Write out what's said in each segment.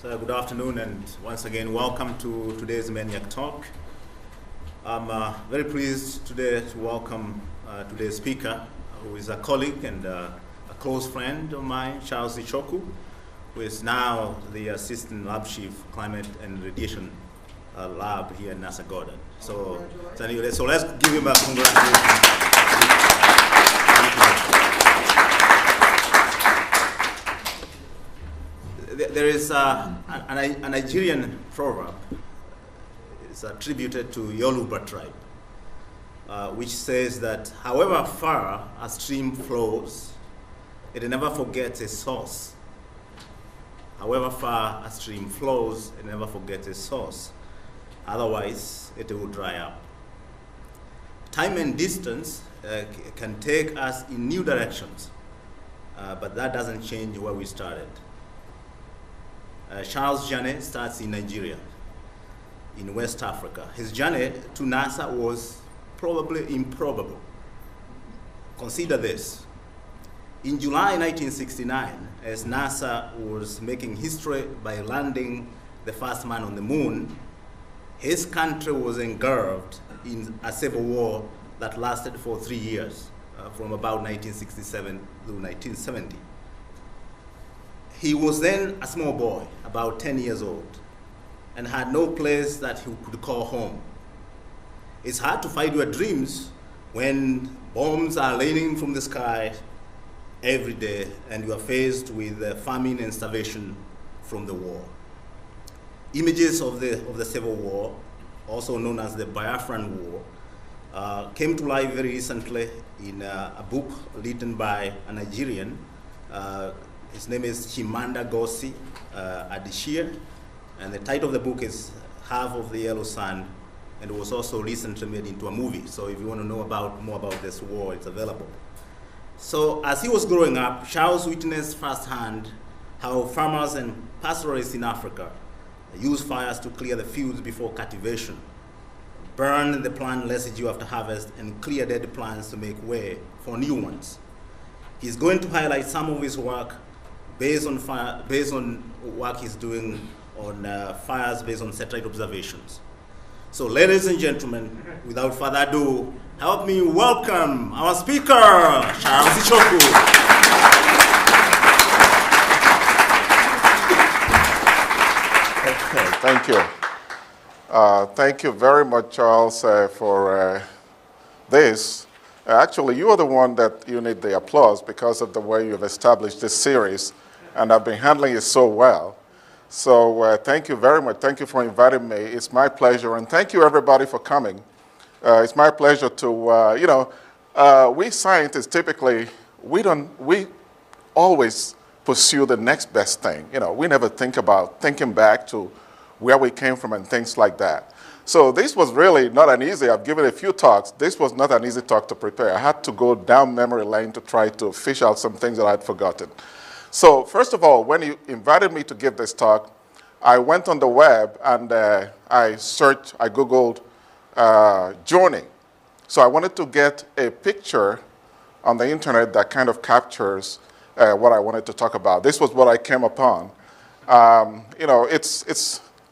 So good afternoon, and once again, welcome to today's Maniac Talk. I'm very pleased today to welcome today's speaker, who is a colleague and a close friend of mine, Charles Ichoku, who is now the Assistant Lab Chief, Climate and Radiation Lab here at NASA Goddard. So let's give him a congratulations. There is a Nigerian proverb. It's attributed to Yoruba tribe, which says that however far a stream flows, it never forgets its source. However far a stream flows, it never forgets its source. Otherwise, it will dry up. Time and distance can take us in new directions, but that doesn't change where we started. Charles' journey starts in Nigeria, in West Africa. His journey to NASA was probably improbable. Consider this. In July 1969, as NASA was making history by landing the first man on the moon, his country was engulfed in a civil war that lasted for 3 years, from about 1967 to 1970. He was then a small boy, about 10 years old, and had no place that he could call home. It's hard to fight your dreams when bombs are raining from the sky every day and you are faced with famine and starvation from the war. Images of the Civil War, also known as the Biafran War, came to life very recently in a book written by a Nigerian. His name is Chimamanda Ngozi Adichie, and the title of the book is Half of the Yellow Sun, and it was also recently made into a movie. So if you want to know more about this war, it's available. So as he was growing up, Charles witnessed firsthand how farmers and pastoralists in Africa use fires to clear the fields before cultivation, burn the plant residue after harvest, and clear dead plants to make way for new ones. He's going to highlight some of his work based on work he's doing on fires based on satellite observations. So ladies and gentlemen, without further ado, help me welcome our speaker, Charles Ichoku. Okay, thank you. Thank you very much, Charles, for this. Actually, you are the one that you need the applause because of the way you've established this series, and I've been handling it so well. So thank you very much. Thank you for inviting me. It's my pleasure, and thank you everybody for coming. It's my pleasure to, we scientists typically, we always pursue the next best thing. We never think about thinking back to where we came from and things like that. So this was really not an easy, I've given a few talks. This was not an easy talk to prepare. I had to go down memory lane to try to fish out some things that I'd forgotten. So first of all, when you invited me to give this talk, I went on the web and I Googled journey. So I wanted to get a picture on the internet that kind of captures what I wanted to talk about. This was what I came upon.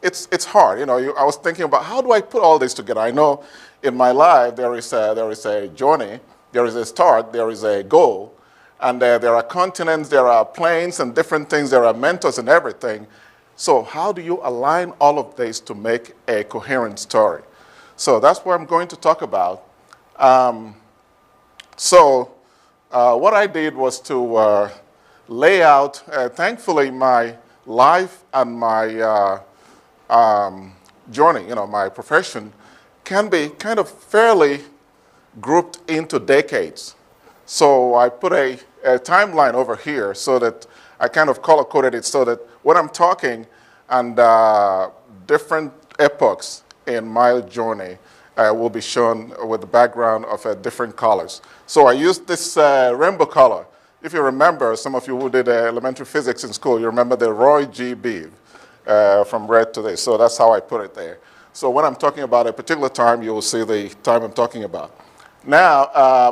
It's hard. I was thinking about how do I put all this together. I know in my life there is a journey, there is a start, there is a goal, and there are continents, there are planes and different things, there are mentors and everything. So how do you align all of this to make a coherent story? So that's what I'm going to talk about. What I did was to lay out, thankfully, my life and my journey, my profession, can be kind of fairly grouped into decades. So I put a timeline over here so that I kind of color-coded it so that when I'm talking and different epochs in my journey will be shown with the background of different colors. So I used this rainbow color. If you remember, some of you who did elementary physics in school, you remember the Roy G. Biv. From red to this. So that's how I put it there. So when I'm talking about a particular time, you will see the time I'm talking about. Now,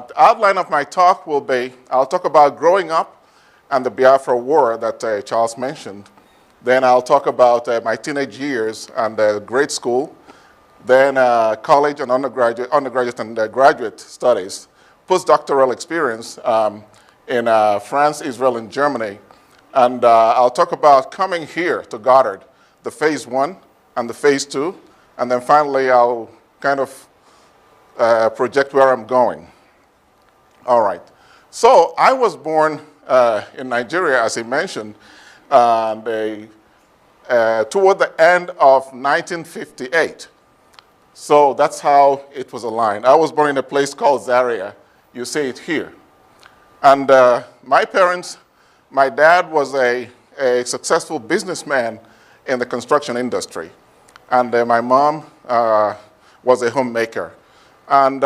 the outline of my talk will be, I'll talk about growing up and the Biafra War that Charles mentioned. Then I'll talk about my teenage years and grade school, then college and undergraduate and graduate studies, postdoctoral experience in France, Israel, and Germany. And I'll talk about coming here to Goddard, the phase 1 and the phase 2. And then finally, I'll kind of project where I'm going. All right. So I was born in Nigeria, as he mentioned, toward the end of 1958. So that's how it was aligned. I was born in a place called Zaria. You see it here. And my parents, my dad was a successful businessman in the construction industry. And my mom was a homemaker. And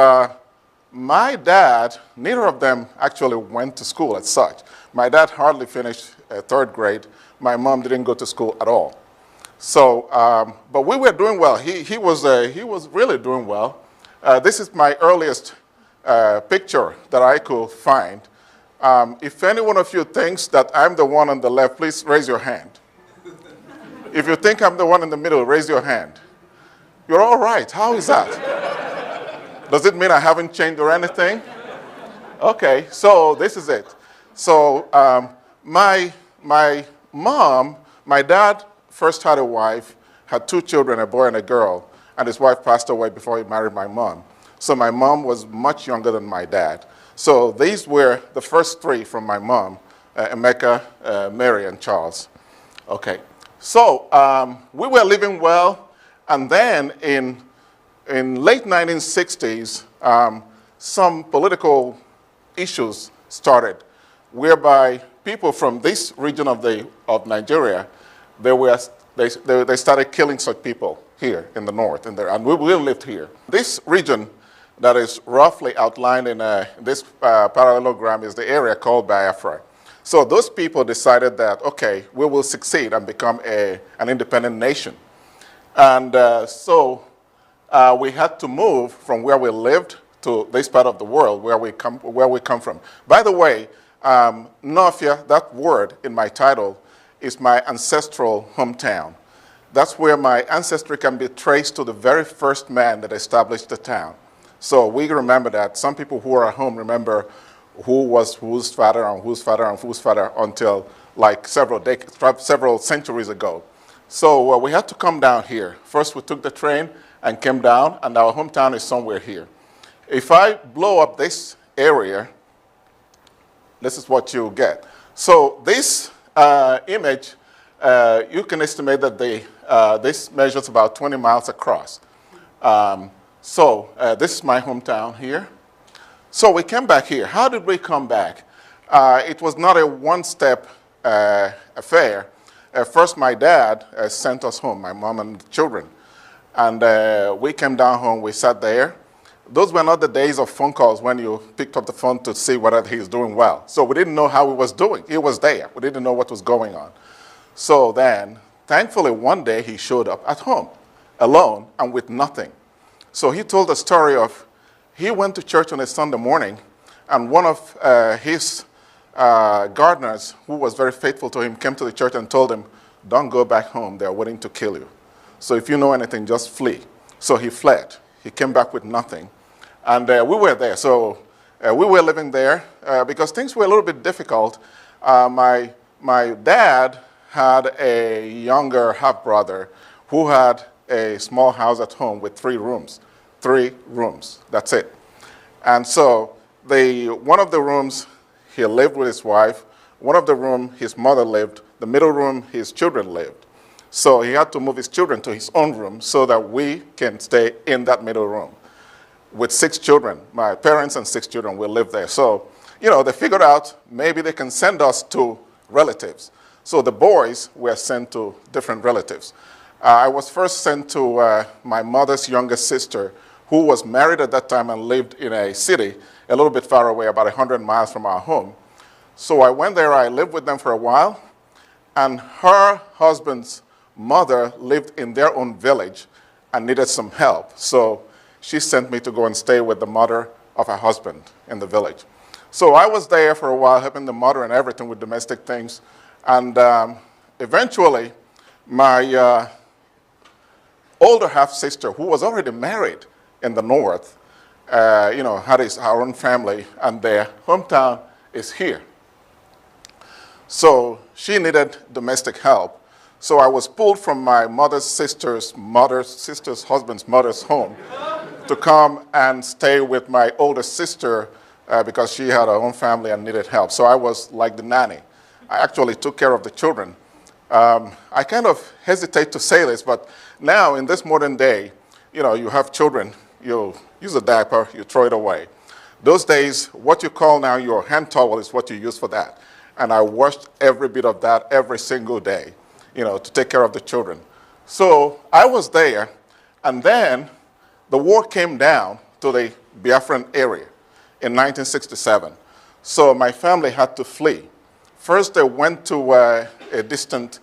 my dad, neither of them actually went to school as such. My dad hardly finished 3rd grade. My mom didn't go to school at all. So, but we were doing well. He was really doing well. This is my earliest picture that I could find. If any one of you thinks that I'm the one on the left, please raise your hand. If you think I'm the one in the middle, raise your hand. You're all right. How is that? Does it mean I haven't changed or anything? Okay, so this is it. So my mom, my dad first had a wife, had 2 children, a boy and a girl, and his wife passed away before he married my mom. So my mom was much younger than my dad. So these were the first 3 from my mom, Emeka, Mary, and Charles. Okay, so we were living well, and then in late 1960s, some political issues started, whereby people from this region of Nigeria, they started killing such people here in the north, and we lived here. This region that is roughly outlined in this parallelogram is the area called Biafra. So those people decided that, okay, we will succeed and become an independent nation. And so we had to move from where we lived to this part of the world where we come from. By the way, Nawfia, that word in my title, is my ancestral hometown. That's where my ancestry can be traced to the very first man that established the town. So we remember that. Some people who are at home remember who was whose father and whose father and whose father until like several centuries ago. So we had to come down here. First we took the train and came down, and our hometown is somewhere here. If I blow up this area, this is what you get. So this image, you can estimate that this measures about 20 miles across. This is my hometown here. So we came back here. How did we come back? It was not a one-step affair. First, my dad sent us home, my mom and the children. And we came down home, we sat there. Those were not the days of phone calls when you picked up the phone to see whether he's doing well. So we didn't know how he was doing. He was there. We didn't know what was going on. So then, thankfully, one day he showed up at home, alone and with nothing. So he told the story of, he went to church on a Sunday morning, and one of his gardeners, who was very faithful to him, came to the church and told him, don't go back home, they're waiting to kill you. So if you know anything, just flee. So he fled. He came back with nothing. And we were there. So we were living there because things were a little bit difficult. My dad had a younger half-brother who had a small house at home with 3 rooms. 3 rooms, that's it. And so one of the rooms, he lived with his wife. One of the rooms, his mother lived. The middle room, his children lived. So he had to move his children to his own room so that we can stay in that middle room. With 6 children, my parents and 6 children will live there. So, you know, they figured out maybe they can send us to relatives. So the boys were sent to different relatives. I was first sent to my mother's youngest sister, who was married at that time and lived in a city a little bit far away, about 100 miles from our home. So I went there, I lived with them for a while, and her husband's mother lived in their own village and needed some help. So she sent me to go and stay with the mother of her husband in the village. So I was there for a while, helping the mother and everything with domestic things. And eventually, My older half-sister, who was already married in the north, had her own family, and their hometown is here. So she needed domestic help. So I was pulled from my mother's sister's husband's mother's home to come and stay with my older sister because she had her own family and needed help. So I was like the nanny. I actually took care of the children. I kind of hesitate to say this, but now in this modern day, you have children, you use a diaper, you throw it away. Those days, what you call now your hand towel is what you use for that. And I washed every bit of that every single day, to take care of the children. So I was there, and then the war came down to the Biafran area in 1967. So my family had to flee. First, they went to a distant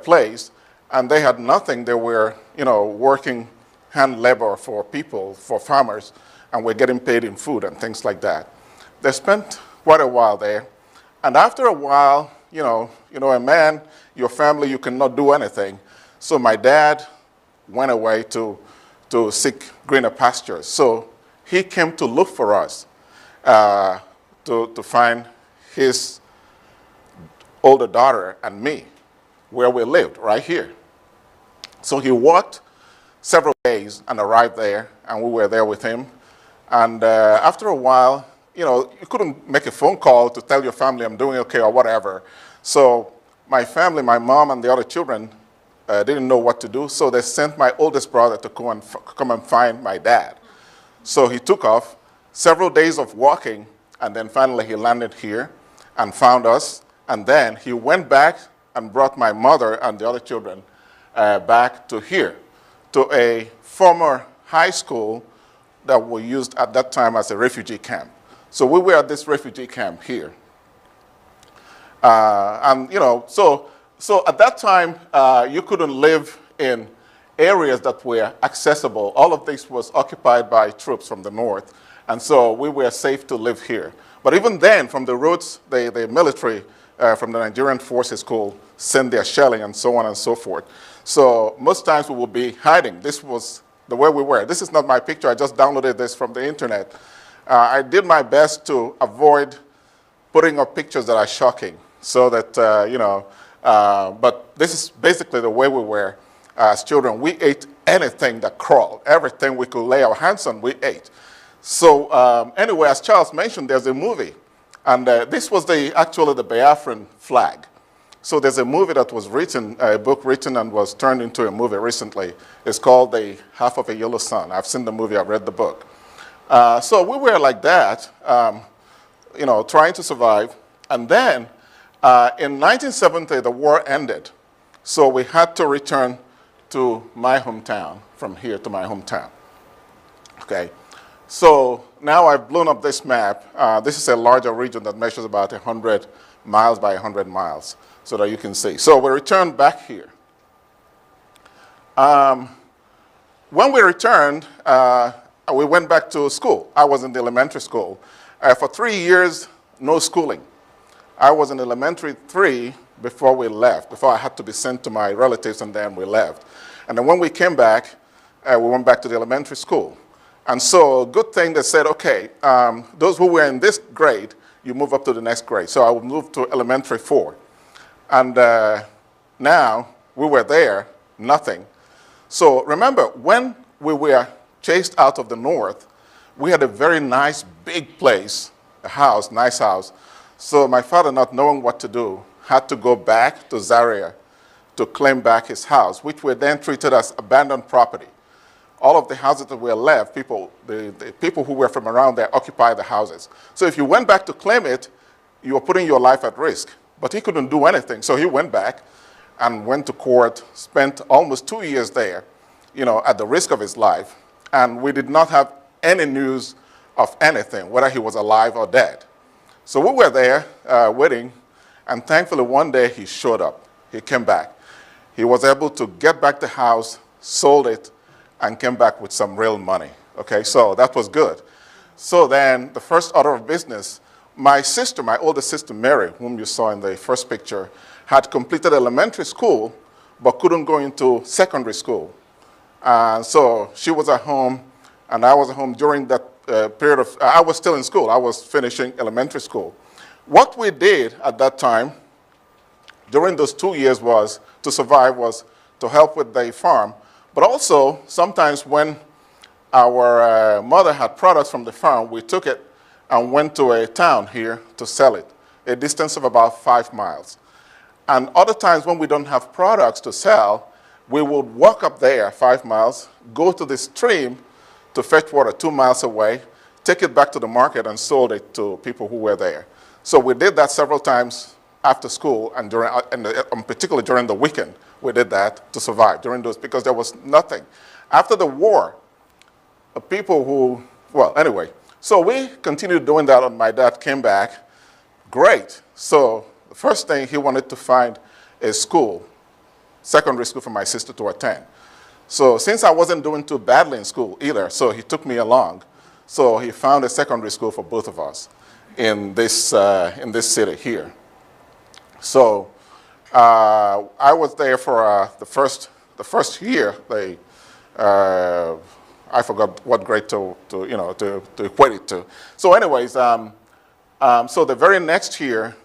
place, and they had nothing. They were, working hand labor for people, for farmers, and were getting paid in food and things like that. They spent quite a while there. And after a while, a man, your family, you cannot do anything. So my dad went away to seek greener pastures. So he came to look for us to find his older daughter and me, where we lived, right here. So he walked several days and arrived there, and we were there with him. And after a while, you couldn't make a phone call to tell your family I'm doing okay or whatever. So my family, my mom and the other children didn't know what to do, so they sent my oldest brother to come and find my dad. So he took off, several days of walking, and then finally he landed here and found us. And then he went back and brought my mother and the other children back to here, to a former high school that we used at that time as a refugee camp. So we were at this refugee camp here. So at that time, you couldn't live in areas that were accessible. All of this was occupied by troops from the north. And so we were safe to live here. But even then, from the routes, the military from the Nigerian forces could send their shelling and so on and so forth. So most times we would be hiding. This was the way we were. This is not my picture. I just downloaded this from the internet. I did my best to avoid putting up pictures that are shocking, so that, but this is basically the way we were as children. We ate anything that crawled. Everything we could lay our hands on, we ate. So anyway, as Charles mentioned, there's a movie. And this was actually the Biafran flag. So there's a movie that was written, a book written and was turned into a movie recently. It's called The Half of a Yellow Sun. I've seen the movie, I've read the book. So we were like that, trying to survive. And then in 1970, the war ended. So we had to return to my hometown, from here to my hometown. Okay. So now I've blown up this map. This is a larger region that measures about 100 miles by 100 miles, so that you can see. So we returned back here. When we returned, we went back to school. I was in the elementary school. For 3 years, no schooling. I was in elementary 3 before we left, before I had to be sent to my relatives, and then we left. And then when we came back, we went back to the elementary school. And so, good thing they said, okay, those who were in this grade, you move up to the next grade. So I would move to elementary 4. And now, we were there, nothing. So remember, when we were chased out of the north, we had a very nice, big place, a house, nice house. So my father, not knowing what to do, had to go back to Zaria to claim back his house, which were then treated as abandoned property. All of the houses that were left, the people who were from around there occupied the houses. So if you went back to claim it, you were putting your life at risk. But he couldn't do anything. So he went back and went to court, spent almost 2 years there, at the risk of his life. And we did not have any news of anything, whether he was alive or dead. So we were there waiting, and thankfully one day he showed up. He came back. He was able to get back the house, sold it, and came back with some real money. Okay, so that was good. So then the first order of business, my sister, my older sister Mary, whom you saw in the first picture, had completed elementary school, but couldn't go into secondary school. So she was at home, and I was at home during that period of, I was still in school. I was finishing elementary school. What we did at that time, during those 2 years was, to survive, was to help with the farm. But also, sometimes when our mother had products from the farm, we took it and went to a town here to sell it, a distance of about 5 miles. And other times when we don't have products to sell, we would walk up there 5 miles, go to the stream to fetch water 2 miles away, take it back to the market and sold it to people who were there. So we did that several times after school, and particularly during the weekend, we did that to survive during those, because there was nothing. After the war, people who, well, anyway, so we continued doing that, and my dad came back. Great. So the first thing, he wanted to find a school, secondary school for my sister to attend. So since I wasn't doing too badly in school either, so he took me along. So he found a secondary school for both of us in this city here. So I was there for the first year. I forgot what grade to equate it to. So anyways, so the very next year,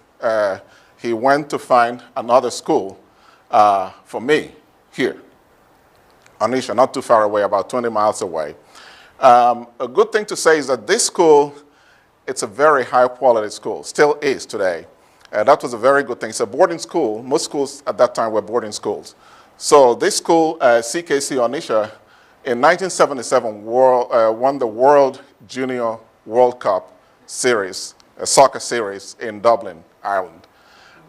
he went to find another school for me here, Onisha, not too far away, about 20 miles away. A good thing to say is that this school, it's a very high quality school, still is today. That was a very good thing. It's a boarding school. Most schools at that time were boarding schools. So this school, CKC Onisha, in 1977 won the World Junior World Cup series, a soccer series in Dublin, Ireland.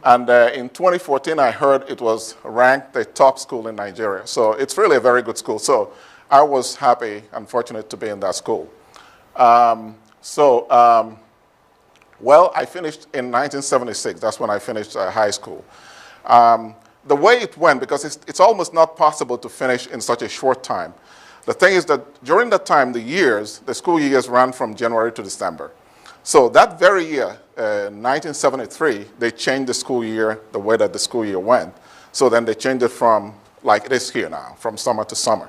And in 2014, I heard it was ranked the top school in Nigeria. So it's really a very good school. So I was happy and fortunate to be in that school. Well, I finished in 1976. That's when I finished high school. The way it went, because it's almost not possible to finish in such a short time. The thing is that during that time, the school years ran from January to December. So that very year, 1973, they changed the school year, the way that the school year went. So then they changed it from, like it is here now, from summer to summer.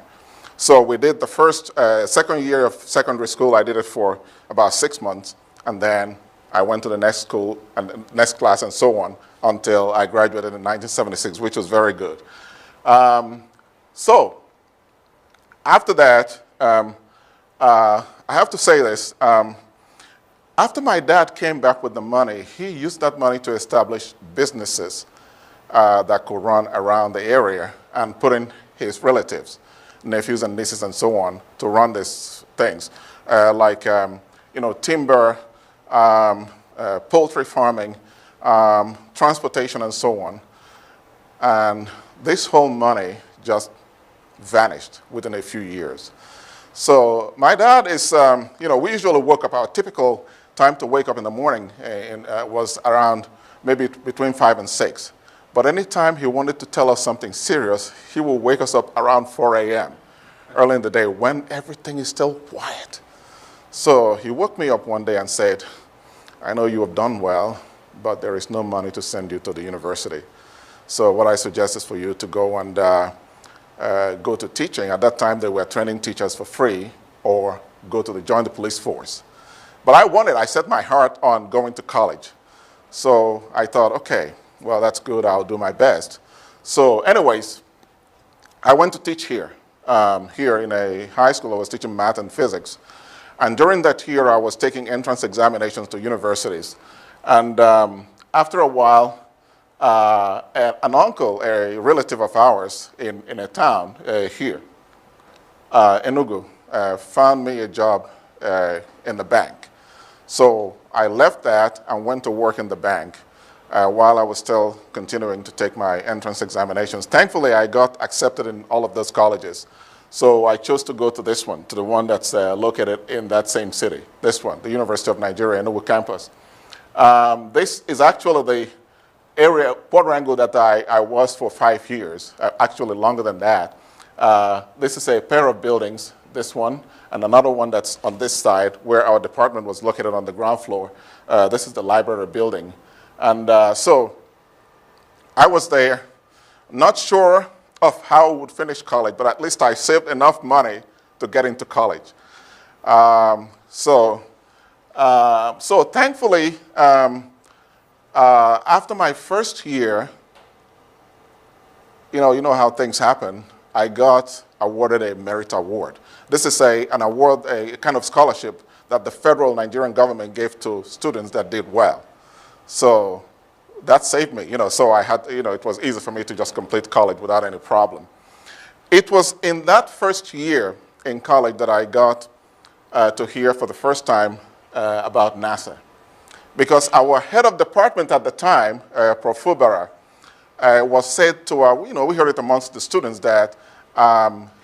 So we did the second year of secondary school, I did it for about 6 months, and then I went to the next school and next class and so on until I graduated in 1976, which was very good. So after that, I have to say this. After my dad came back with the money, he used that money to establish businesses that could run around the area and put in his relatives, nephews and nieces and so on, to run these things, like timber, poultry farming, transportation and so on. And this whole money just vanished within a few years. So my dad is, we usually woke up, our typical time to wake up in the morning was around maybe between 5 and 6. But anytime he wanted to tell us something serious, he would wake us up around 4 a.m. early in the day when everything is still quiet. So he woke me up one day and said, I know you have done well, but there is no money to send you to the university. So what I suggest is for you to go and go to teaching. At that time, they were training teachers for free, or join the police force. But I set my heart on going to college. So I thought, okay, well, that's good, I'll do my best. So anyways, I went to teach here. Here in a high school, I was teaching math and physics. And during that year, I was taking entrance examinations to universities. And after a while, an uncle, a relative of ours in a town here, Enugu, found me a job in the bank. So I left that and went to work in the bank while I was still continuing to take my entrance examinations. Thankfully, I got accepted in all of those colleges. So I chose to go to this one, to the one that's located in that same city, this one, the University of Nigeria, Enugu campus. This is actually the area, quadrangle, that I was for 5 years, actually longer than that. This is a pair of buildings, this one, and another one that's on this side where our department was located on the ground floor. This is the library building. And so I was there, not sure of how I would finish college, but at least I saved enough money to get into college. So thankfully, after my first year, you know how things happen, I got awarded a merit award. This is an award, a kind of scholarship that the federal Nigerian government gave to students that did well. So that saved me, so I had, it was easy for me to just complete college without any problem. It was in that first year in college that I got to hear for the first time about NASA. Because our head of department at the time, Prof. Fubara, was said to, we heard it amongst the students that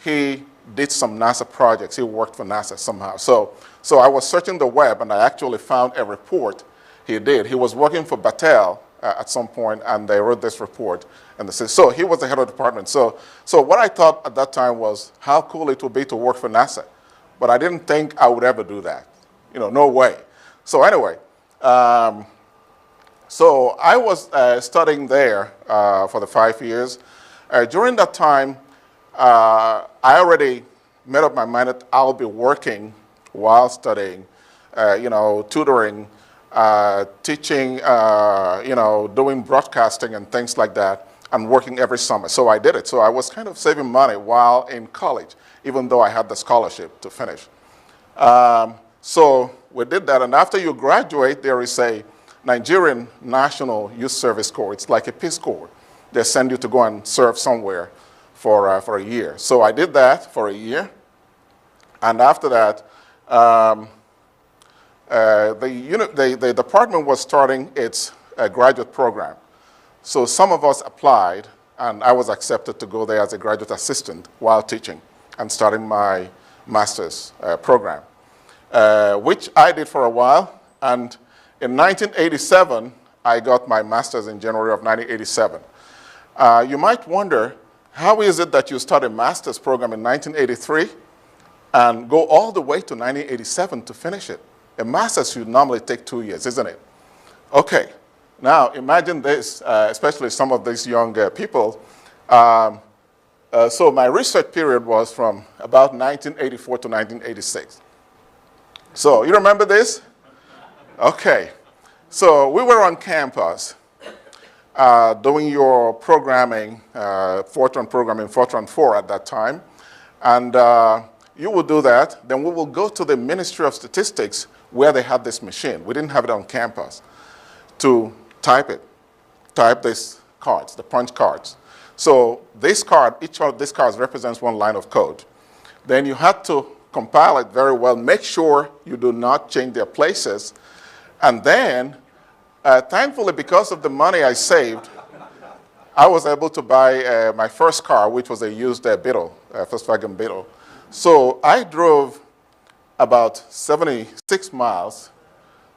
he did some NASA projects. He worked for NASA somehow. So I was searching the web, and I actually found a report he did. He was working for Battelle at some point, and they wrote this report. And so he was the head of the department. So what I thought at that time was how cool it would be to work for NASA. But I didn't think I would ever do that. No way. So anyway, so I was studying there for the 5 years. During that time, I already made up my mind that I'll be working while studying, tutoring, teaching, doing broadcasting and things like that, and working every summer. So I did it. So I was kind of saving money while in college, even though I had the scholarship to finish. So we did that, and after you graduate, there is a Nigerian National Youth Service Corps. It's like a Peace Corps. They send you to go and serve somewhere for a year. So I did that for a year, and after that, the department was starting its graduate program. So some of us applied, and I was accepted to go there as a graduate assistant while teaching and starting my master's program, which I did for a while. And in 1987, I got my master's in January of 1987. You might wonder, how is it that you start a master's program in 1983 and go all the way to 1987 to finish it? A master's should normally take 2 years, isn't it? Okay, now imagine this, especially some of these young people. So my research period was from about 1984 to 1986. So you remember this? Okay, so we were on campus doing your programming, Fortran programming, Fortran 4 at that time. And you will do that. Then we will go to the Ministry of Statistics where they had this machine. We didn't have it on campus to type these cards, the punch cards. So this card, each of these cards represents one line of code. Then you had to compile it very well, make sure you do not change their places. And then, thankfully, because of the money I saved, I was able to buy my first car, which was a used Beetle, Volkswagen Beetle. So I drove about 76 miles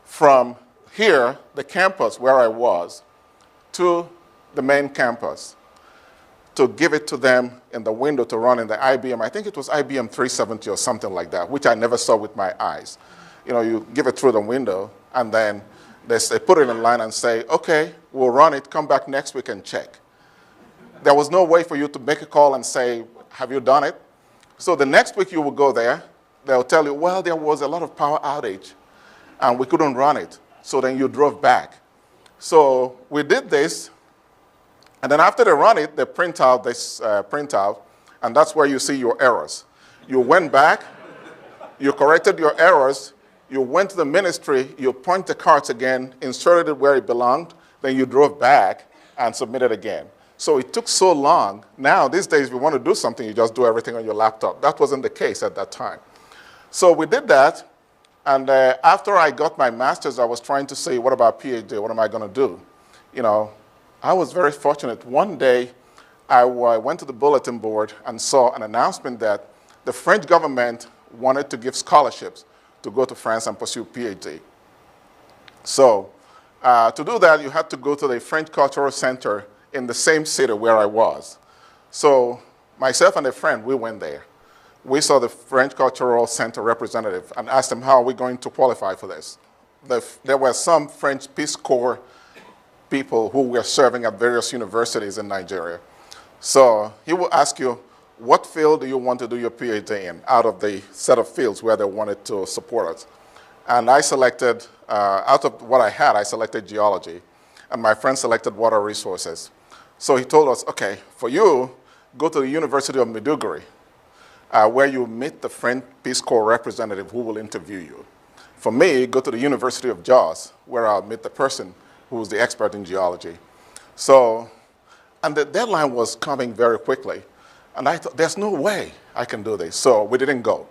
from here, the campus where I was, to the main campus to give it to them in the window to run in the IBM. I think it was IBM 370 or something like that, which I never saw with my eyes. You give it through the window, and then they put it in line and say, okay, we'll run it, come back next week and check. There was no way for you to make a call and say, have you done it? So the next week you will go there, they'll tell you, well, there was a lot of power outage, and we couldn't run it. So then you drove back. So we did this, and then after they run it, they print out this printout, and that's where you see your errors. You went back, you corrected your errors, you went to the ministry, you punched the cards again, inserted it where it belonged, then you drove back and submitted again. So it took so long. Now, these days, if you want to do something, you just do everything on your laptop. That wasn't the case at that time. So we did that, and after I got my master's, I was trying to say, what about PhD? What am I going to do? I was very fortunate. One day, I went to the bulletin board and saw an announcement that the French government wanted to give scholarships to go to France and pursue PhD. So to do that, you had to go to the French Cultural Center in the same city where I was. So myself and a friend, we went there. We saw the French Cultural Center representative and asked him, how are we going to qualify for this? There were some French Peace Corps people who were serving at various universities in Nigeria. So he will ask you, what field do you want to do your PhD in out of the set of fields where they wanted to support us? And I selected, out of what I had, I selected geology. And my friend selected water resources. So he told us, okay, for you, go to the University of Maiduguri, where you meet the French Peace Corps representative who will interview you. For me, go to the University of Jos, where I'll meet the person who's the expert in geology. So, and the deadline was coming very quickly. And I thought, there's no way I can do this. So we didn't go.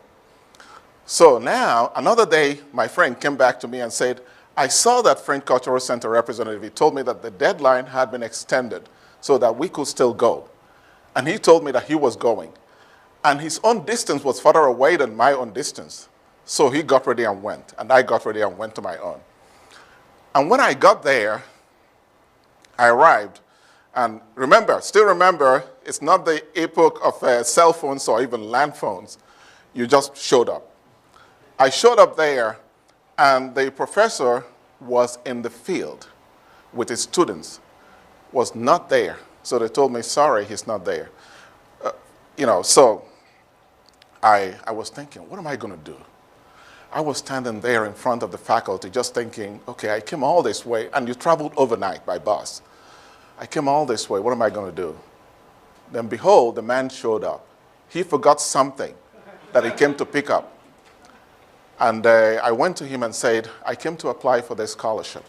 So now, another day, my friend came back to me and said, I saw that French Cultural Center representative. He told me that the deadline had been extended so that we could still go. And he told me that he was going. And his own distance was further away than my own distance. So he got ready and went. And I got ready and went to my own. And when I got there, I arrived. And still remember, it's not the epoch of cell phones or even land phones. You just showed up. I showed up there, and the professor was in the field with his students, was not there. So they told me, sorry, he's not there. So I was thinking, what am I going to do? I was standing there in front of the faculty just thinking, okay, I came all this way, and you traveled overnight by bus. I came all this way, what am I going to do? Then behold, the man showed up. He forgot something that he came to pick up. And I went to him and said, I came to apply for this scholarship.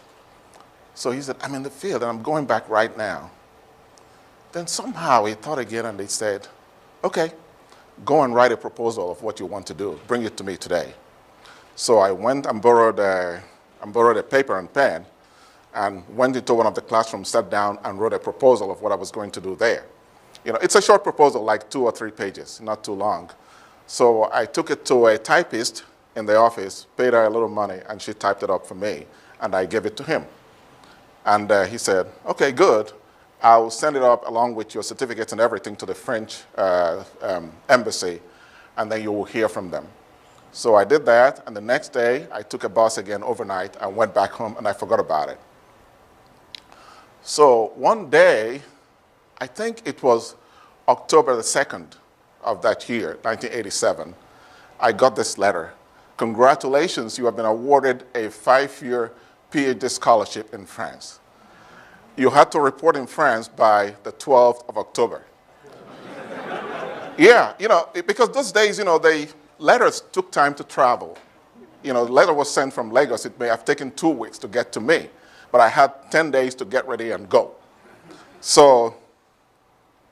So he said, I'm in the field and I'm going back right now. Then somehow he thought again and he said, okay, go and write a proposal of what you want to do. Bring it to me today. So I went and borrowed a paper and pen and went into one of the classrooms, sat down and wrote a proposal of what I was going to do there. It's a short proposal, like 2 or 3 pages, not too long. So I took it to a typist in the office, paid her a little money, and she typed it up for me, and I gave it to him. And he said, okay, good. I'll send it up along with your certificates and everything to the French embassy, and then you will hear from them. So I did that, and the next day, I took a bus again overnight and went back home, and I forgot about it. So one day, I think it was October the 2nd of that year, 1987, I got this letter. Congratulations, you have been awarded a 5-year PhD scholarship in France. You had to report in France by the 12th of October. Yeah, because those days, the letters took time to travel. The letter was sent from Lagos. It may have taken 2 weeks to get to me, but I had 10 days to get ready and go. So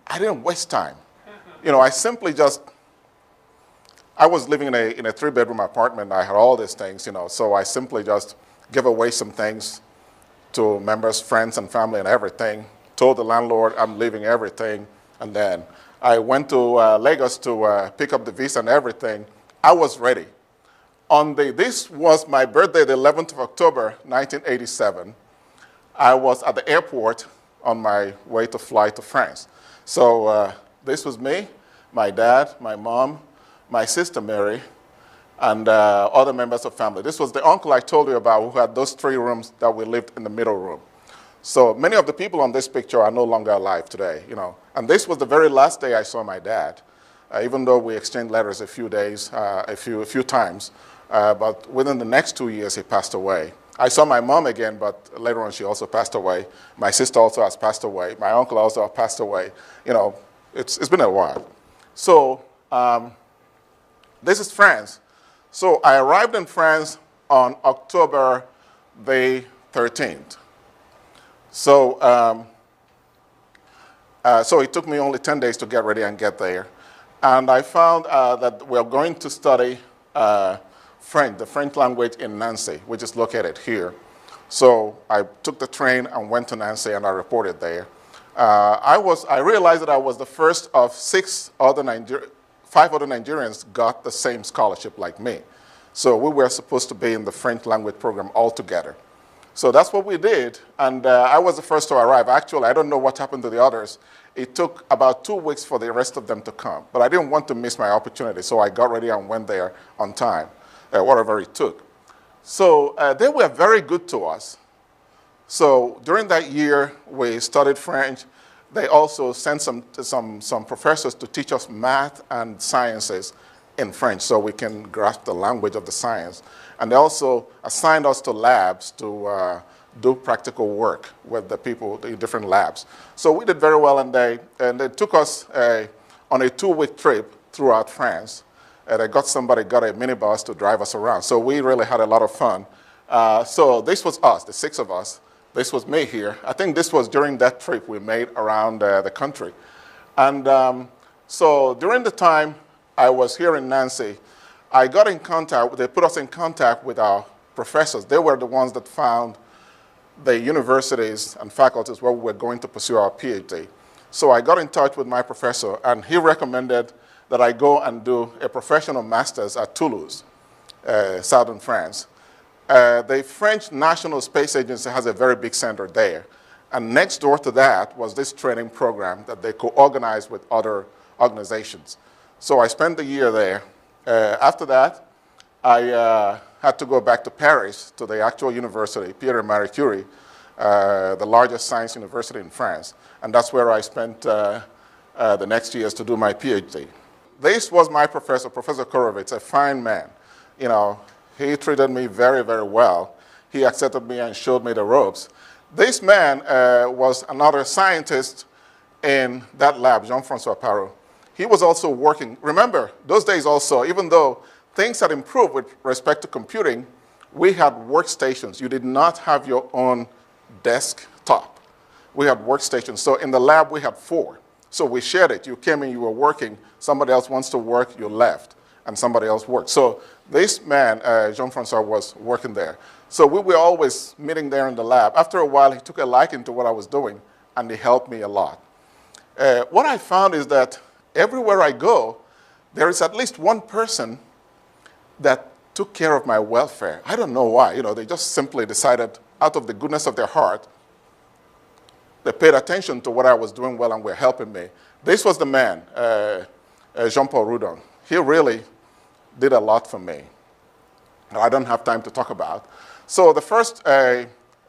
I didn't waste time. I simply I was living in a 3-bedroom apartment. I had all these things, so I simply just gave away some things to members, friends, and family and everything. Told the landlord I'm leaving everything. And then I went to Lagos to pick up the visa and everything. I was ready. This was my birthday, the 11th of October, 1987. I was at the airport on my way to fly to France. So this was me, my dad, my mom, my sister Mary, and other members of family. This was the uncle I told you about who had those 3 rooms that we lived in the middle room. So many of the people on this picture are no longer alive today, And this was the very last day I saw my dad, even though we exchanged letters a few days, a few times. But within the next 2 years, he passed away. I saw my mom again, but later on she also passed away. My sister also has passed away. My uncle also has passed away. It's been a while. So this is France. So I arrived in France on October the 13th. So, so it took me only 10 days to get ready and get there. And I found that we're going to study French, the French language in Nancy, which is located here. So I took the train and went to Nancy and I reported there. I realized that I was the first of 5 other Nigerians got the same scholarship like me. So we were supposed to be in the French language program altogether. So that's what we did, and I was the first to arrive. Actually, I don't know what happened to the others. It took about 2 weeks for the rest of them to come, but I didn't want to miss my opportunity, so I got ready and went there on time, whatever it took. So they were very good to us. So during that year, we studied French. they also sent some professors to teach us math and sciences in French so we can grasp the language of the science. And they also assigned us to labs to do practical work with the people in different labs. So we did very well, and they took us on a 2-week trip throughout France. They got a minibus to drive us around. So we really had a lot of fun. So this was us, the 6 of us. This was me here. I think this was during that trip we made around the country. And so during the time I was here in Nancy, I got in contact, they put us in contact with our professors. They were the ones that found the universities and faculties where we were going to pursue our PhD. So I got in touch with my professor, and he recommended that I go and do a professional master's at Toulouse, southern France. The French National Space Agency has a very big center there. And next door to that was this training program that they co-organized with other organizations. So I spent the year there. After that, I had to go back to Paris, to the actual university, Pierre and Marie Curie, the largest science university in France. And that's where I spent the next years to do my PhD. This was my professor, Professor Korovitz, a fine man. You know, he treated me very, very well. He accepted me and showed me the ropes. This man was another scientist in that lab, Jean-Francois Parot. He was also working. Remember, those days also, even though things had improved with respect to computing, we had workstations. You did not have your own desktop. We had workstations. So in the lab, we had 4. So we shared it. You came in, you were working. Somebody else wants to work, you left, and somebody else worked. So this man, Jean-Francois, was working there. So we were always meeting there in the lab. After a while, he took a liking to what I was doing, and he helped me a lot. What I found is that everywhere I go, there is at least one person that took care of my welfare. I don't know why. You know, they just simply decided, out of the goodness of their heart, they paid attention to what I was doing well and were helping me. This was the man, Jean-Paul Roudon. He really did a lot for me. I don't have time to talk about. So the first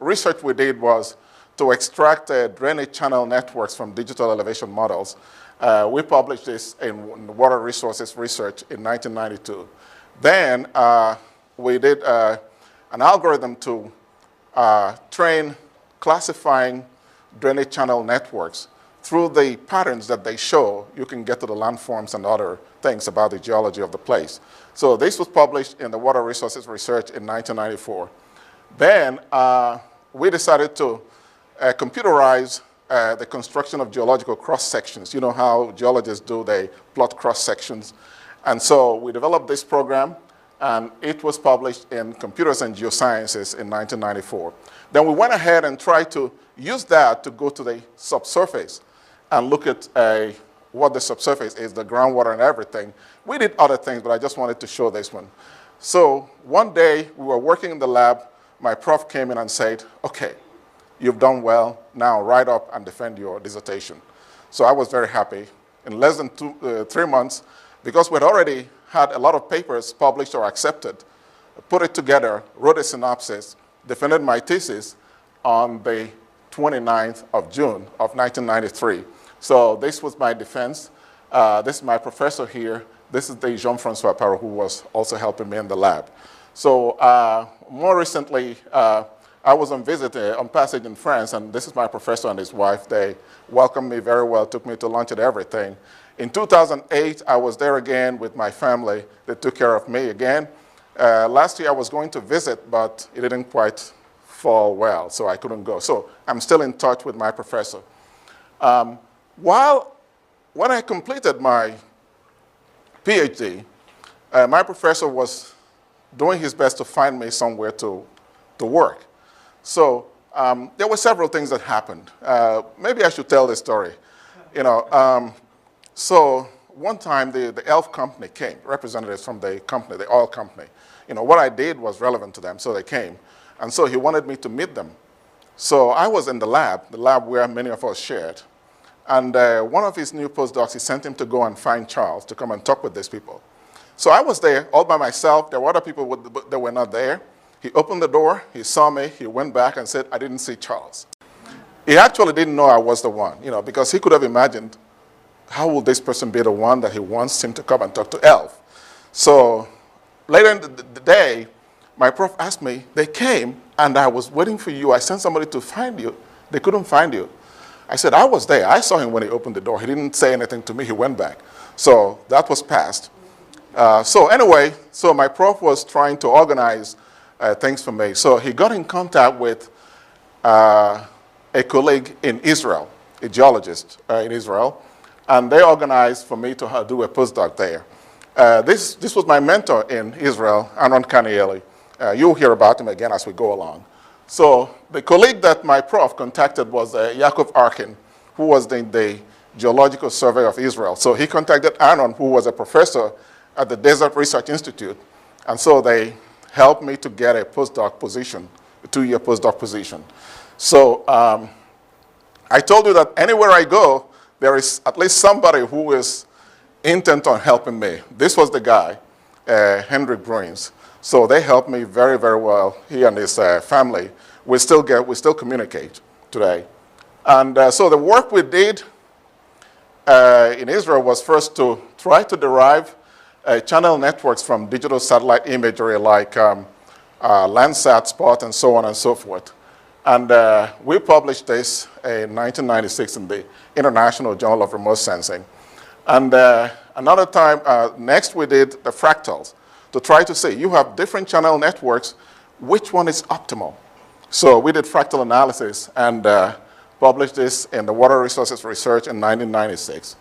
research we did was to extract drainage channel networks from digital elevation models. We published this in Water Resources Research in 1992. Then we did an algorithm to train classifying drainage channel networks. Through the patterns that they show, you can get to the landforms and other things about the geology of the place. So this was published in the Water Resources Research in 1994. Then we decided to computerize the construction of geological cross-sections. You know how geologists do, they plot cross-sections. And so we developed this program, and it was published in Computers and Geosciences in 1994. Then we went ahead and tried to use that to go to the subsurface and look at what the subsurface is, the groundwater and everything. We did other things, but I just wanted to show this one. So one day, we were working in the lab. My prof came in and said, okay, you've done well. Now write up and defend your dissertation. So I was very happy. In less than 3 months, because we'd already had a lot of papers published or accepted, put it together, wrote a synopsis, defended my thesis on the 29th of June of 1993. So this was my defense. This is my professor here. This is the Jean-Francois Parot, who was also helping me in the lab. So more recently, I was on visit on passage in France, and this is my professor and his wife. They welcomed me very well, took me to lunch and everything. In 2008, I was there again with my family. They took care of me again. Last year, I was going to visit, but it didn't quite fall well, so I couldn't go. So I'm still in touch with my professor. When I completed my PhD, my professor was doing his best to find me somewhere to work. So there were several things that happened. Maybe I should tell this story. You know, so one time the ELF company came, representatives from the company, the oil company. You know, what I did was relevant to them, so they came. And so he wanted me to meet them. So I was in the lab where many of us shared. And one of his new postdocs, he sent him to go and find Charles to come and talk with these people. So I was there all by myself. There were other people that were not there. He opened the door, he saw me, he went back and said, I didn't see Charles. He actually didn't know I was the one, because he could have imagined, how will this person be the one that he wants him to come and talk to Elf? So later in the day, my prof asked me, they came and I was waiting for you. I sent somebody to find you. They couldn't find you. I said, I was there. I saw him when he opened the door. He didn't say anything to me. He went back. So that was passed. So anyway, so my prof was trying to organize things for me. So he got in contact with a colleague in Israel, a geologist in Israel, and they organized for me to do a postdoc there. This was my mentor in Israel, Aaron Kanieli. You'll hear about him again as we go along. So the colleague that my prof contacted was Yaakov Arkin, who was the Geological Survey of Israel. So he contacted Aaron, who was a professor at the Desert Research Institute, and so they helped me to get a postdoc position, a 2-year postdoc position. So I told you that anywhere I go, there is at least somebody who is intent on helping me. This was the guy, Hendrik Bruins. So they helped me very, very well. He and his family. We still communicate today. And so the work we did in Israel was first to try to derive channel networks from digital satellite imagery like Landsat, Spot, and so on and so forth. And we published this in 1996 in the International Journal of Remote Sensing. And another time, next we did the fractals to try to say, you have different channel networks, which one is optimal? So we did fractal analysis and published this in the Water Resources Research in 1996.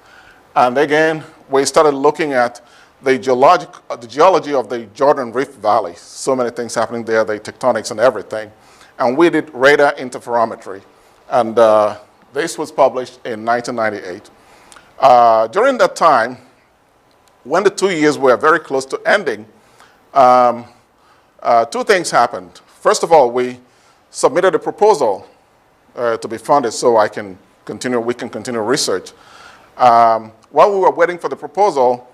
And again, we started looking at the geology of the Jordan Rift Valley. So many things happening there, the tectonics and everything. And we did radar interferometry. And this was published in 1998. During that time, when the 2 years were very close to ending, 2 things happened. First of all, we submitted a proposal to be funded so we can continue research. While we were waiting for the proposal,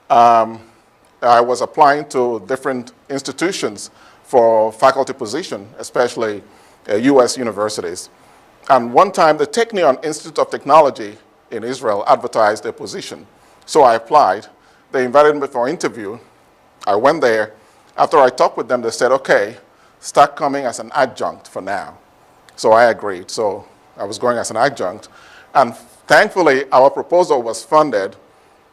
I was applying to different institutions for faculty position, especially US universities. And one time, the Technion Institute of Technology in Israel advertised a position. So I applied. They invited me for an interview. I went there. After I talked with them, they said, okay, start coming as an adjunct for now. So I agreed. So I was going as an adjunct. And thankfully, our proposal was funded.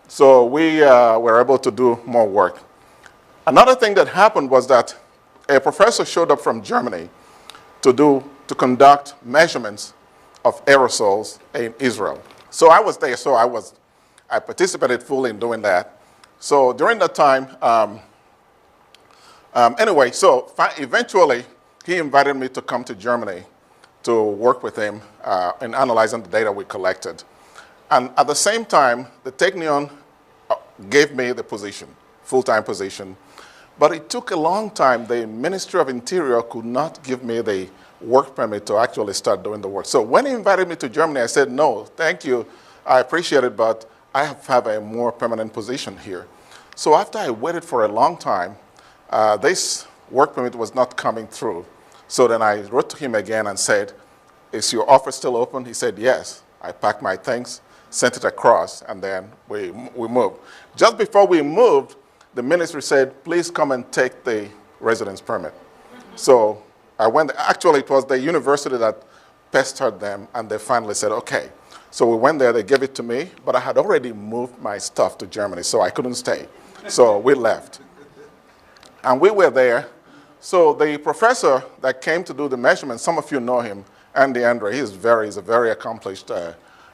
So we were able to do more work. Another thing that happened was that a professor showed up from Germany to conduct measurements of aerosols in Israel. So I was there, so I participated fully in doing that. So during that time, anyway, so eventually he invited me to come to Germany to work with him in analyzing the data we collected. And at the same time, the Technion gave me the position, full-time position. But it took a long time. The Ministry of Interior could not give me the work permit to actually start doing the work. So when he invited me to Germany, I said, no, thank you. I appreciate it, but I have a more permanent position here. So after I waited for a long time, this work permit was not coming through. So then I wrote to him again and said, is your office still open? He said, yes. I packed my things, sent it across, and then we moved. Just before we moved, the ministry said, please come and take the residence permit. So I went. Actually, it was the university that pestered them, and they finally said, okay. So we went there, they gave it to me, but I had already moved my stuff to Germany, so I couldn't stay. So we left. And we were there. So the professor that came to do the measurements, some of you know him, Andy Andre, he's a very accomplished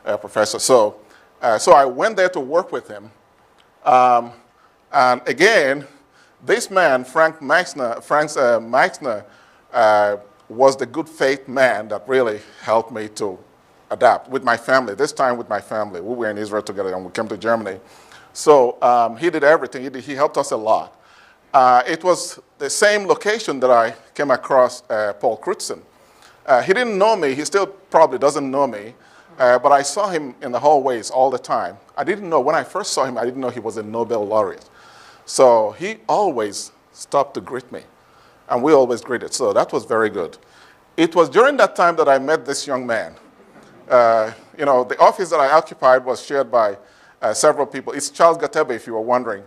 professor. So I went there to work with him. And again, this man, Frank Maxner, was the good faith man that really helped me to adapt with my family, this time with my family. We were in Israel together and we came to Germany. So he did everything. He helped us a lot. It was the same location that I came across Paul Crutzen. He didn't know me. He still probably doesn't know me. But I saw him in the hallways all the time. I didn't know, when I first saw him, I didn't know he was a Nobel laureate. So he always stopped to greet me. And we always greeted. So that was very good. It was during that time that I met this young man, the office that I occupied was shared by several people. It's Charles Gatebe, if you were wondering.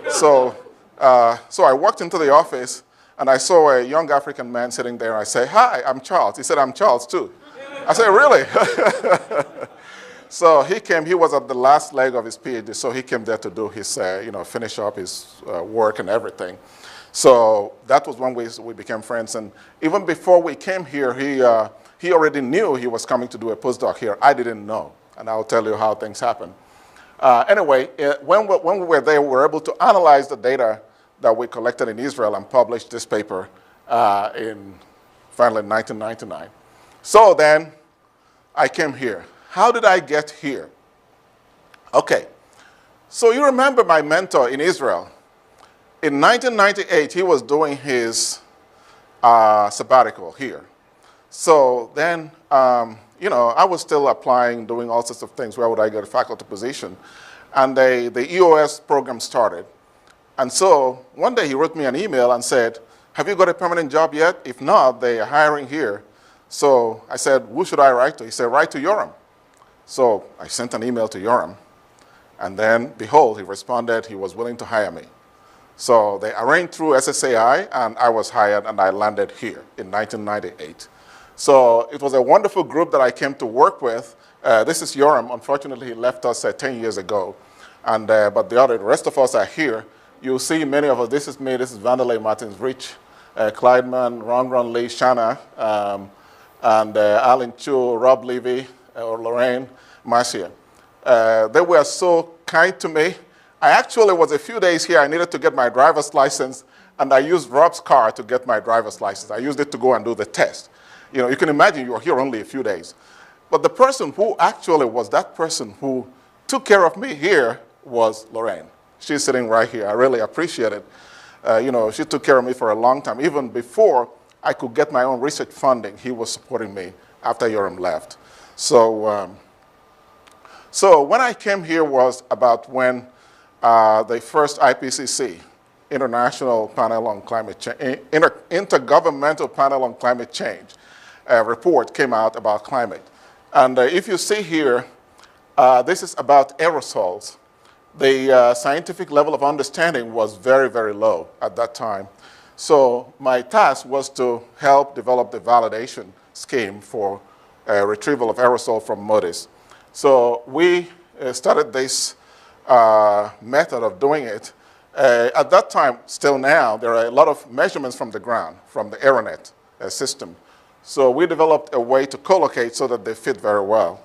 So I walked into the office, and I saw a young African man sitting there. I say, "Hi, I'm Charles." He said, "I'm Charles, too." I said, "Really?" So he came. He was at the last leg of his PhD, so he came there to do his, finish up his work and everything. So that was when we became friends. And even before we came here, he already knew he was coming to do a postdoc here. I didn't know, and I'll tell you how things happened. Anyway, when we were there, we were able to analyze the data that we collected in Israel and published this paper finally in 1999. So then I came here. How did I get here? Okay, so you remember my mentor in Israel. In 1998, he was doing his sabbatical here. So then, I was still applying, doing all sorts of things. Where would I get a faculty position? And the EOS program started. And so one day he wrote me an email and said, "Have you got a permanent job yet? If not, they are hiring here." So I said, "Who should I write to?" He said, "Write to Yoram." So I sent an email to Yoram. And then, behold, he responded he was willing to hire me. So they arranged through SSAI, and I was hired, and I landed here in 1998. So it was a wonderful group that I came to work with. This is Yoram. Unfortunately, he left us 10 years ago. But the rest of us are here. You'll see many of us. This is me. This is Vanderlei Martins, Rich, Clydeman, Ron Lee, Shanna, and Alan Chu, Rob Levy, or Lorraine, Marcia. They were so kind to me. I actually was a few days here. I needed to get my driver's license, and I used Rob's car to get my driver's license. I used it to go and do the test. You can imagine you were here only a few days. But the person who actually was that person who took care of me here was Lorraine. She's sitting right here. I really appreciate it. She took care of me for a long time. Even before I could get my own research funding, he was supporting me after Yoram left. So when I came here was about when the first IPCC, International Panel on Climate Change, Intergovernmental Panel on Climate Change report came out about climate. And if you see here, this is about aerosols. The scientific level of understanding was very, very low at that time. So my task was to help develop the validation scheme for retrieval of aerosol from MODIS. So we started this method of doing it. At that time, still now, there are a lot of measurements from the ground, from the Aeronet system. So we developed a way to collocate so that they fit very well.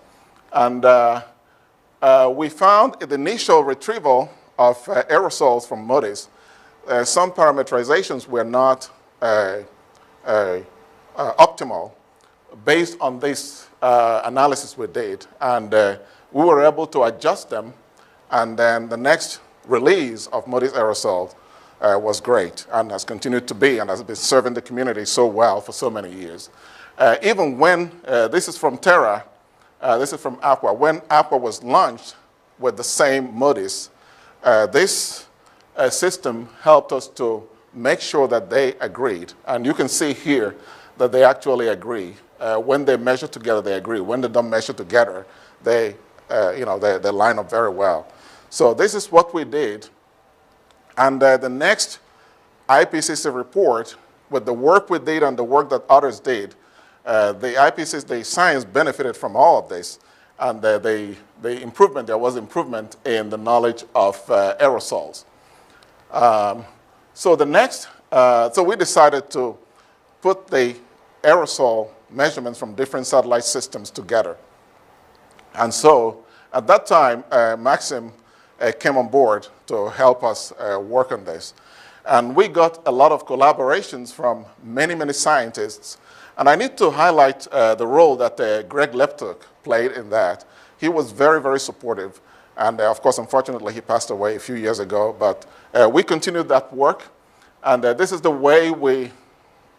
And we found in the initial retrieval of aerosols from MODIS, some parameterizations were not optimal based on this analysis we did. And we were able to adjust them. And then the next release of MODIS aerosols was great and has continued to be and has been serving the community so well for so many years. Even when, this is from Terra, this is from Aqua. When Aqua was launched with the same MODIS, this system helped us to make sure that they agreed. And you can see here that they actually agree. When they measure together, they agree. When they don't measure together, they line up very well. So this is what we did. And the next IPCC report, with the work we did and the work that others did, the IPCC, the science benefited from all of this. And there was improvement in the knowledge of aerosols. So we decided to put the aerosol measurements from different satellite systems together. And so at that time, Maxim came on board to help us work on this. And we got a lot of collaborations from many, many scientists. And I need to highlight the role that Greg Leptuk played in that. He was very, very supportive. And of course, unfortunately, he passed away a few years ago. But we continued that work. And this is the way we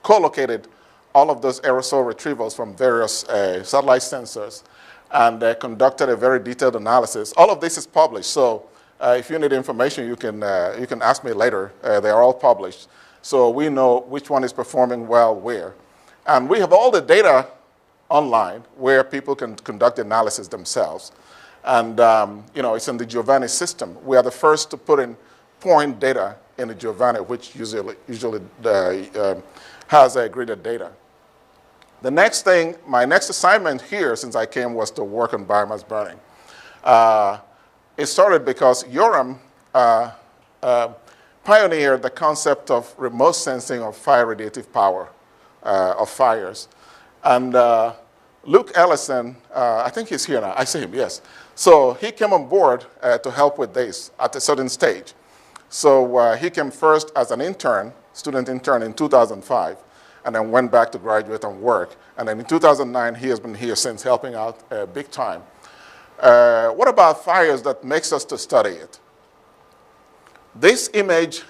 co-located all of those aerosol retrievals from various satellite sensors and conducted a very detailed analysis. All of this is published. So if you need information, you can ask me later. They are all published. So we know which one is performing well where. And we have all the data online where people can conduct the analysis themselves. And it's in the Giovanni system. We are the first to put in point data in the Giovanni, which usually has gridded data. The next thing, my next assignment here since I came was to work on biomass burning. It started because Yoram pioneered the concept of remote sensing of fire radiative power of fires. And Luke Ellison, I think he's here now. I see him, yes. So he came on board to help with this at a certain stage. So he came first as an intern, student intern in 2005, and then went back to graduate and work. And then in 2009, he has been here since helping out big time. What about fires that makes us to study it? This image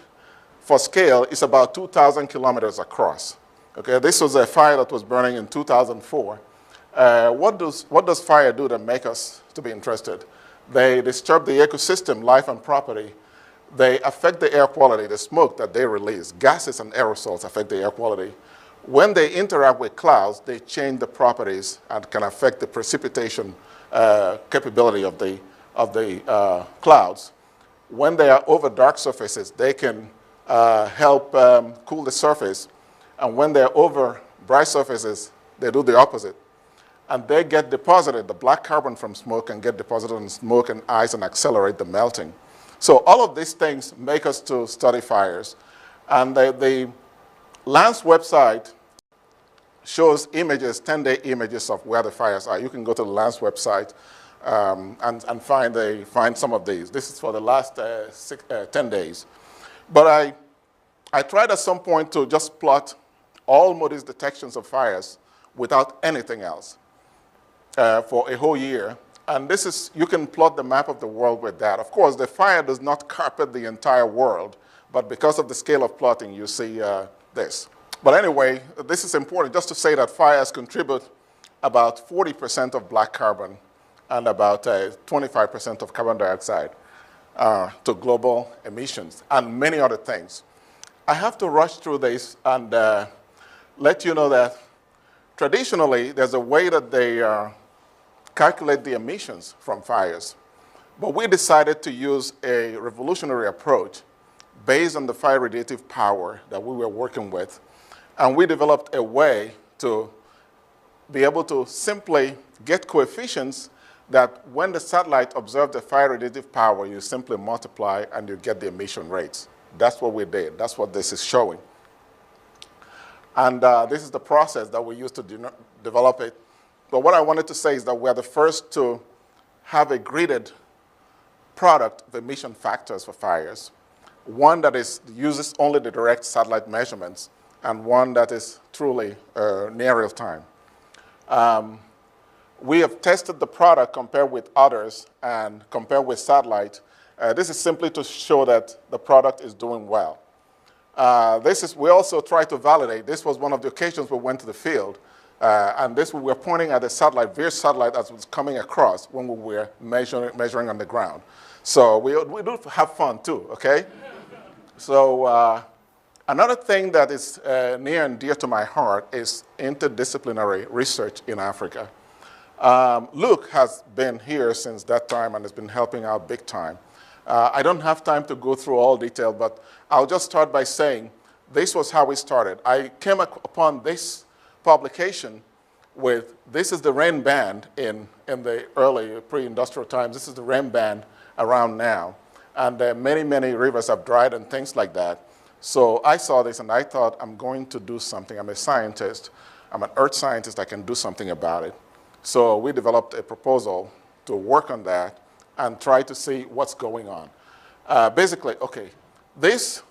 for scale is about 2,000 kilometers across. Okay, this was a fire that was burning in 2004. What does fire do to make us to be interested? They disturb the ecosystem, life and property. They affect the air quality, the smoke that they release. Gases and aerosols affect the air quality. When they interact with clouds, they change the properties and can affect the precipitation capability of the clouds. When they are over dark surfaces, they can help cool the surface. And when they're over bright surfaces, they do the opposite. And they get deposited, the black carbon from smoke can get deposited in smoke and ice and accelerate the melting. So all of these things make us to study fires. And the LANS website shows images, 10-day images of where the fires are. You can go to the LANS website and find some of these. This is for the last 10 days. But I tried at some point to just plot all Moody's detections of fires without anything else for a whole year. And this is, you can plot the map of the world with that. Of course, the fire does not carpet the entire world, but because of the scale of plotting, you see this. But anyway, this is important just to say that fires contribute about 40% of black carbon and about 25% of carbon dioxide to global emissions and many other things. I have to rush through this and let you know that traditionally, there's a way that they calculate the emissions from fires. But we decided to use a revolutionary approach based on the fire radiative power that we were working with. And we developed a way to be able to simply get coefficients that when the satellite observes the fire radiative power, you simply multiply and you get the emission rates. That's what we did. That's what this is showing. And this is the process that we used to develop it. But what I wanted to say is that we're the first to have a gridded product of emission factors for fires. One that uses only the direct satellite measurements, and one that is truly near real time. We have tested the product compared with others and compared with satellite. This is simply to show that the product is doing well. We also try to validate. This was one of the occasions we went to the field. And this we were pointing at the satellite, Veer satellite, as it was coming across when we were measuring on the ground. So we do have fun too, okay? So another thing that is near and dear to my heart is interdisciplinary research in Africa. Luke has been here since that time and has been helping out big time. I don't have time to go through all detail, but I'll just start by saying this was how we started. I came upon this publication with, this is the rain band in the early pre-industrial times. This is the rain band around now. And many, many rivers have dried and things like that. So I saw this and I thought, I'm going to do something. I'm a scientist. I'm an earth scientist. I can do something about it. So we developed a proposal to work on that and try to see what's going on. Basically, okay, this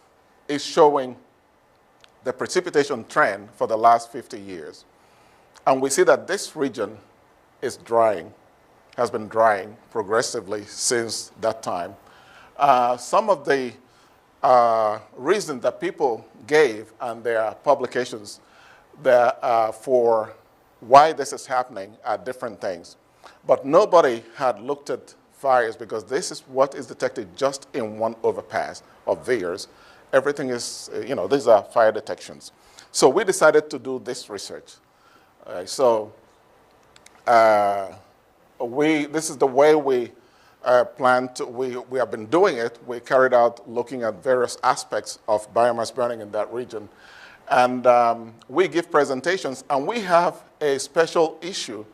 is showing the precipitation trend for the last 50 years. And we see that this region is drying, has been drying progressively since that time. Some of the reasons that people gave and their publications for why this is happening are different things. But nobody had looked at fires because this is what is detected just in one overpass of Veers. Everything is, these are fire detections. So we decided to do this research. So this is the way we we have been doing it. We carried out looking at various aspects of biomass burning in that region. And we give presentations, and we have a special issue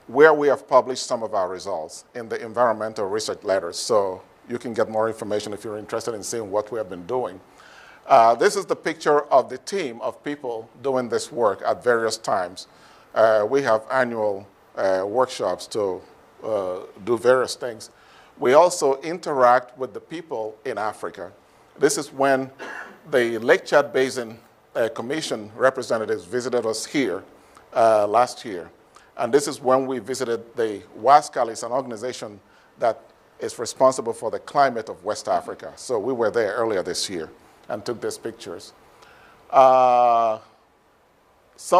where we have published some of our results in the environmental research letters. So you can get more information if you're interested in seeing what we have been doing. This is the picture of the team of people doing this work at various times. We have annual workshops to do various things. We also interact with the people in Africa. This is when the Lake Chad Basin Commission representatives visited us here last year. And this is when we visited the WASCAL, an organization that is responsible for the climate of West Africa. So we were there earlier this year and took these pictures. Some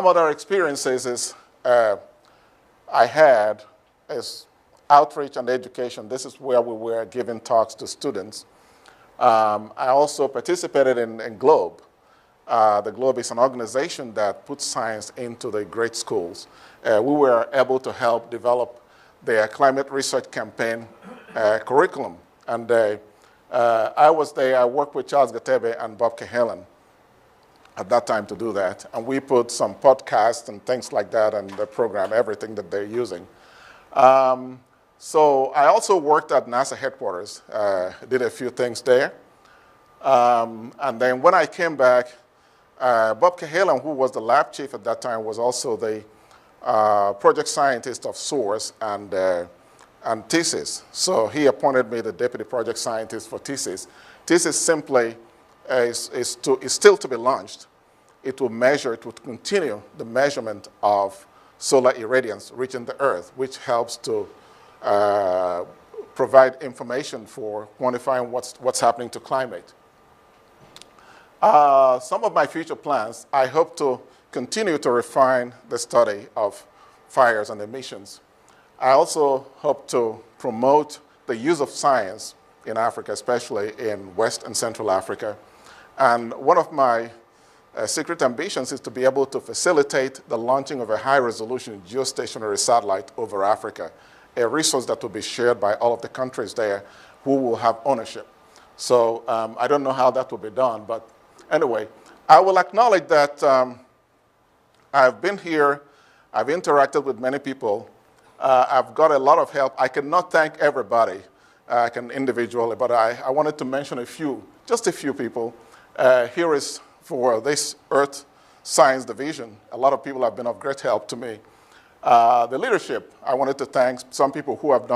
other experiences is I had is outreach and education. This is where we were giving talks to students. I also participated in GLOBE. The GLOBE is an organization that puts science into the great schools. We were able to help develop their climate research campaign curriculum. And I was there. I worked with Charles Gatebe and Bob Cahalan at that time to do that. And we put some podcasts and things like that and the program, everything that they're using. So I also worked at NASA headquarters, did a few things there. And then when I came back, Bob Cahalan, who was the lab chief at that time, was also the project scientist of SOURCE and THESIS. So he appointed me the deputy project scientist for THESIS. THESIS simply is still to be launched. It will continue the measurement of solar irradiance reaching the Earth, which helps to provide information for quantifying what's happening to climate. Some of my future plans, I hope to continue to refine the study of fires and emissions. I also hope to promote the use of science in Africa, especially in West and Central Africa. And one of my secret ambitions is to be able to facilitate the launching of a high-resolution geostationary satellite over Africa, a resource that will be shared by all of the countries there who will have ownership. So I don't know how that will be done, but anyway, I will acknowledge that I've been here, I've interacted with many people, I've got a lot of help. I cannot thank everybody individually, but I wanted to mention a few, just a few people. Here is for this Earth Science Division. A lot of people have been of great help to me. The leadership, I wanted to thank some people who have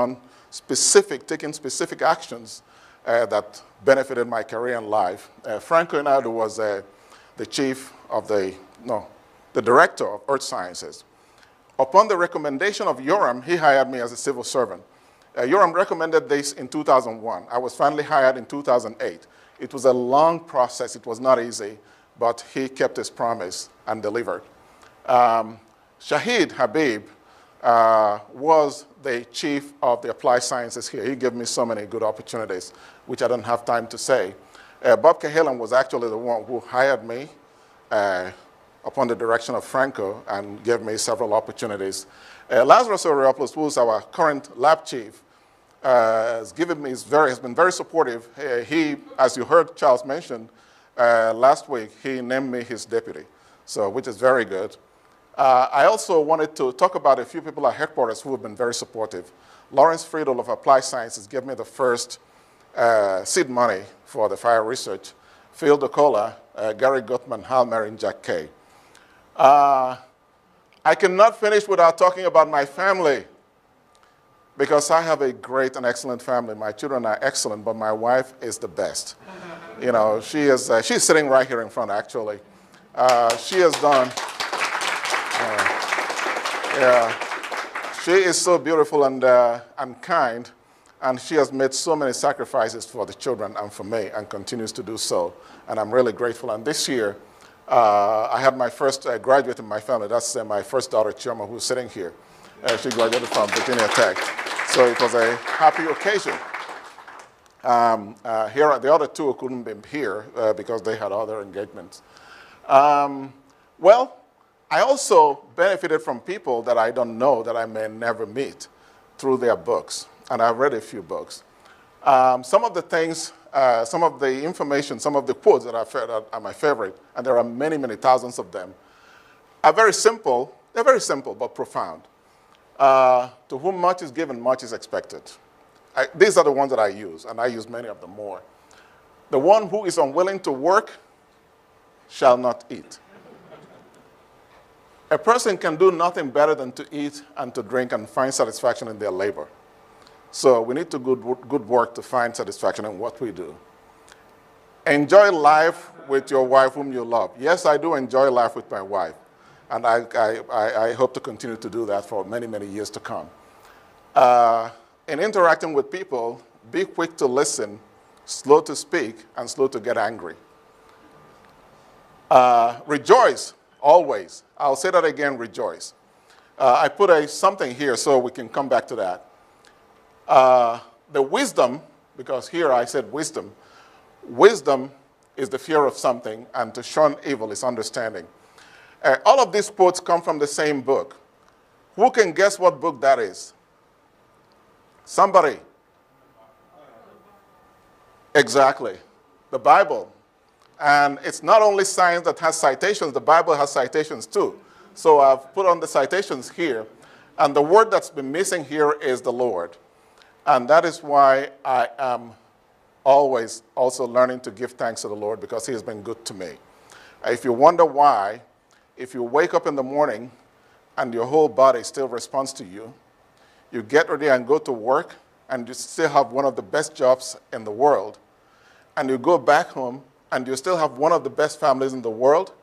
taken specific actions that benefited my career and life. Franco Inadu was the chief of the director of Earth Sciences. Upon the recommendation of Yoram, he hired me as a civil servant. Yoram recommended this in 2001. I was finally hired in 2008. It was a long process. It was not easy, but he kept his promise and delivered. Shahid Habib was the chief of the applied sciences here. He gave me so many good opportunities, which I don't have time to say. Bob Cahalan was actually the one who hired me upon the direction of Franco and gave me several opportunities. Lazarus Oriopoulos, who is our current lab chief, has been very supportive. He, as you heard Charles mention last week, he named me his deputy, so which is very good. I also wanted to talk about a few people at headquarters who have been very supportive. Lawrence Friedel of Applied Sciences gave me the first seed money for the fire research. Phil DeCola, Gary Gutman, Hal Merrin, Jack Kay. I cannot finish without talking about my family, because I have a great and excellent family. My children are excellent, but my wife is the best. You know, she's sitting right here in front, actually. She has done, she is so beautiful and kind, and she has made so many sacrifices for the children and for me, and continues to do so, and I'm really grateful. And this year, I had my first graduate in my family. That's my first daughter, Chioma, who's sitting here. She graduated from Virginia Tech. So it was a happy occasion. Here, the other two couldn't be here because they had other engagements. Well, I also benefited from people that I don't know, that I may never meet, through their books. And I've read a few books. Some of the things, some of the information, some of the quotes that I've read are my favorite, and there are many, many thousands of them, are very simple. They're very simple, but profound. To whom much is given, much is expected. These are the ones that I use, and I use many of them more. The one who is unwilling to work shall not eat. A person can do nothing better than to eat and to drink and find satisfaction in their labor. So we need to do good work to find satisfaction in what we do. Enjoy life with your wife whom you love. Yes, I do enjoy life with my wife. And I hope to continue to do that for many, many years to come. In interacting with people, be quick to listen, slow to speak, and slow to get angry. Rejoice, always. I'll say that again, rejoice. I put something here so we can come back to that. The wisdom, because here I said wisdom. Wisdom is the fear of something, and to shun evil is understanding. All of these quotes come from the same book. Who can guess what book that is? Somebody. Exactly. The Bible. And it's not only science that has citations, the Bible has citations too. So I've put on the citations here. And the word that's been missing here is the Lord. And that is why I am always also learning to give thanks to the Lord, because he has been good to me. If you wonder why, if you wake up in the morning and your whole body still responds to you, you get ready and go to work, and you still have one of the best jobs in the world, and you go back home and you still have one of the best families in the world,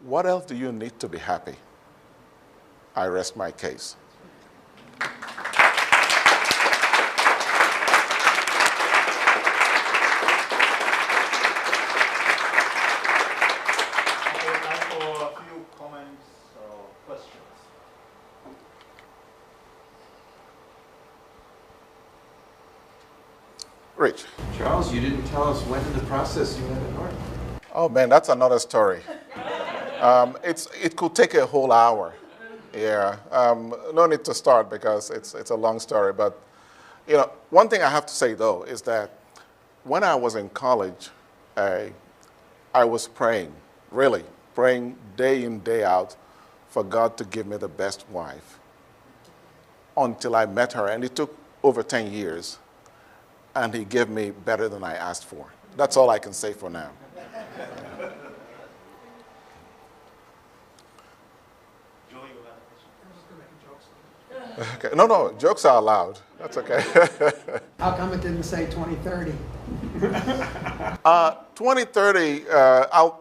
what else do you need to be happy? I rest my case. Rich. Charles, you didn't tell us when in the process you went to North. Oh man, that's another story. It could take a whole hour. Yeah, no need to start because it's a long story. But you know, one thing I have to say though is that when I was in college, I was praying, really praying day in, day out for God to give me the best wife until I met her, and it took over 10 years. And he gave me better than I asked for. That's all I can say for now. Okay. No, jokes are allowed. That's okay. How come it didn't say 2030? 2030,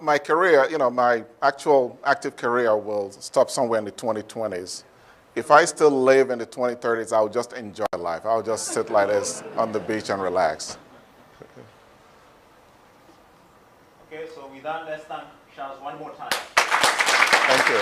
my career, you know, my actual active career will stop somewhere in the 2020s. If I still live in the 2030s, I'll just enjoy life. I'll just sit like this on the beach and relax. Okay, so with that, let's thank Charles one more time. Thank you.